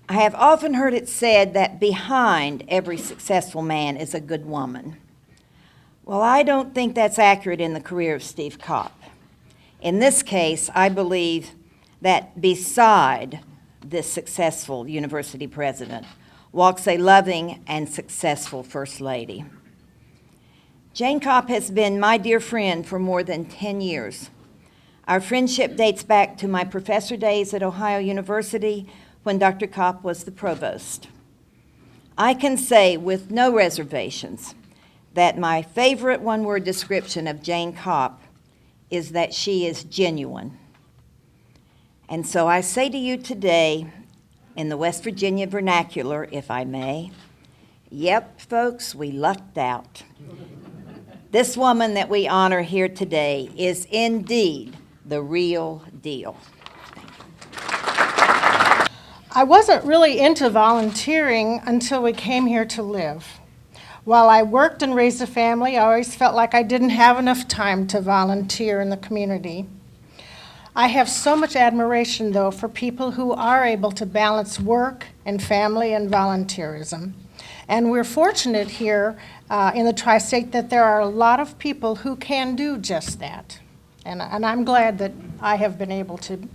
I have often heard it said that behind every successful man is a good woman. Well, I don't think that's accurate in the career of Steve Kopp. In this case, I believe that beside this successful university president walks a loving and successful First Lady. Jane Kopp has been my dear friend for more than 10 years. Our friendship dates back to my professor days at Ohio University when Dr. Kopp was the provost. I can say with no reservations that my favorite one-word description of Jane Kopp is that she is genuine. And so I say to you today, in the West Virginia vernacular, if I may, yep, folks, we lucked out. This woman that we honor here today is indeed the real deal. I wasn't really into volunteering until we came here to live. While I worked and raised a family, I always felt like I didn't have enough time to volunteer in the community. I have so much admiration, though, for people who are able to balance work and family and volunteerism. And we're fortunate here in the Tri-State that there are a lot of people who can do just that. And I'm glad that I have been able to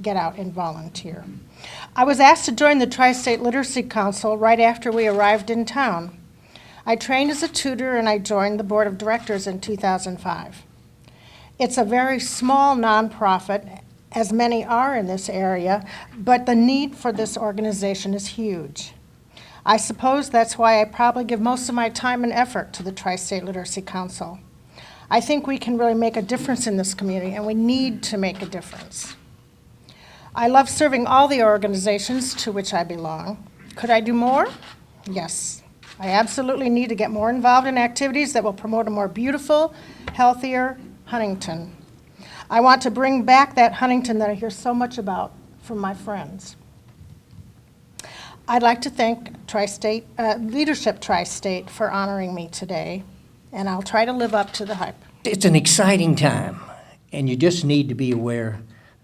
get out and volunteer. I was asked to join the Tri-State Literacy Council right after we arrived in town. I trained as a tutor and I joined the board of directors in 2005. It's a very small nonprofit, as many are in this area, but the need for this organization is huge. I suppose that's why I probably give most of my time and effort to the Tri-State Literacy Council. I think we can really make a difference in this community, and we need to make a difference. I love serving all the organizations to which I belong. Could I do more? Yes. I absolutely need to get more involved in activities that will promote a more beautiful, healthier Huntington. I want to bring back that Huntington that I hear so much about from my friends. I'd like to thank Leadership Tri-State for honoring me today, and I'll try to live up to the hype. It's an exciting time, and you just need to be aware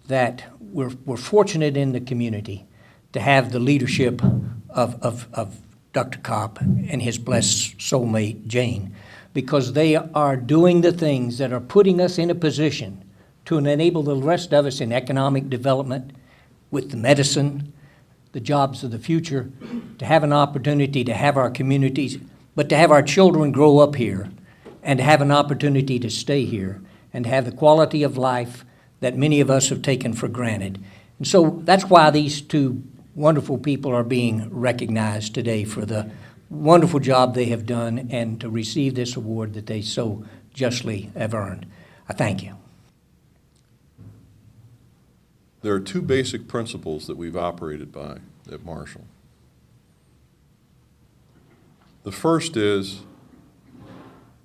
that we're fortunate in the community to have the leadership of Dr. Kopp and his blessed soulmate, Jane, because they are doing the things that are putting us in a position to enable the rest of us in economic development, with the medicine, the jobs of the future, to have an opportunity to have our communities, but to have our children grow up here and to have an opportunity to stay here and have the quality of life that many of us have taken for granted. And so that's why these two wonderful people are being recognized today for the wonderful job they have done and to receive this award that they so justly have earned. I thank you. There are two basic principles that we've operated by at Marshall. The first is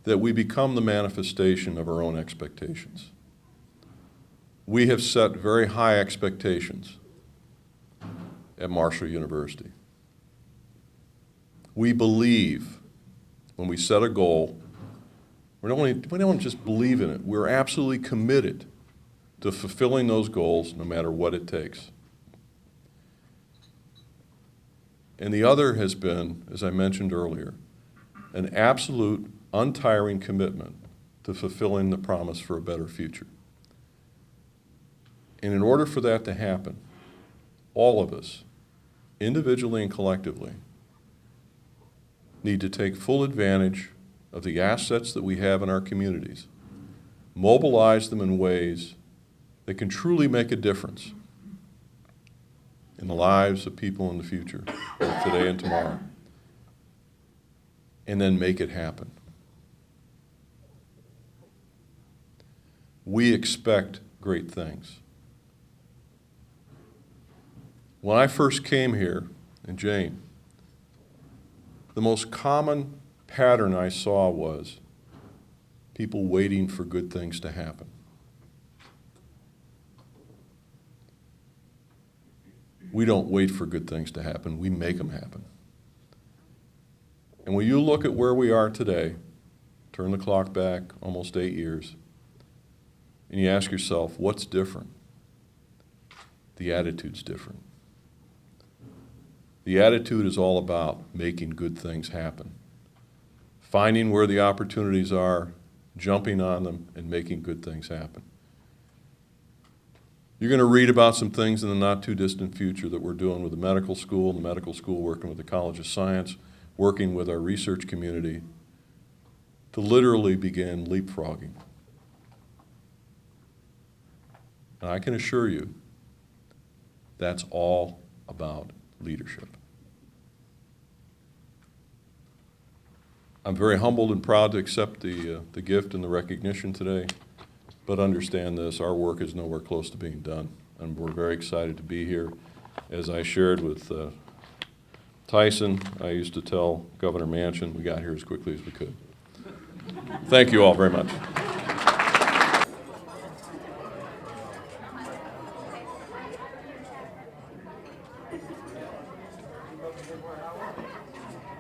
that we become the manifestation of our own expectations. We have set very high expectations at Marshall University. We believe when we set a goal, we don't just believe in it, we're absolutely committed to fulfilling those goals no matter what it takes. And the other has been, as I mentioned earlier, an absolute untiring commitment to fulfilling the promise for a better future. And in order for that to happen, all of us, individually and collectively, need to take full advantage of the assets that we have in our communities, mobilize them in ways that can truly make a difference in the lives of people in the future, both today and tomorrow, and then make it happen. We expect great things. When I first came here, and Jane, the most common pattern I saw was people waiting for good things to happen. We don't wait for good things to happen, we make them happen. And when you look at where we are today, turn the clock back almost 8 years, and you ask yourself, what's different? The attitude's different. The attitude is all about making good things happen, finding where the opportunities are, jumping on them, and making good things happen. You're going to read about some things in the not-too-distant future that we're doing with the medical school working with the College of Science, working with our research community to literally begin leapfrogging. And I can assure you, that's all about leadership. I'm very humbled and proud to accept the gift and the recognition today, but understand this, our work is nowhere close to being done, and we're very excited to be here. As I shared with Tyson, I used to tell Governor Manchin we got here as quickly as we could. Thank you all very much.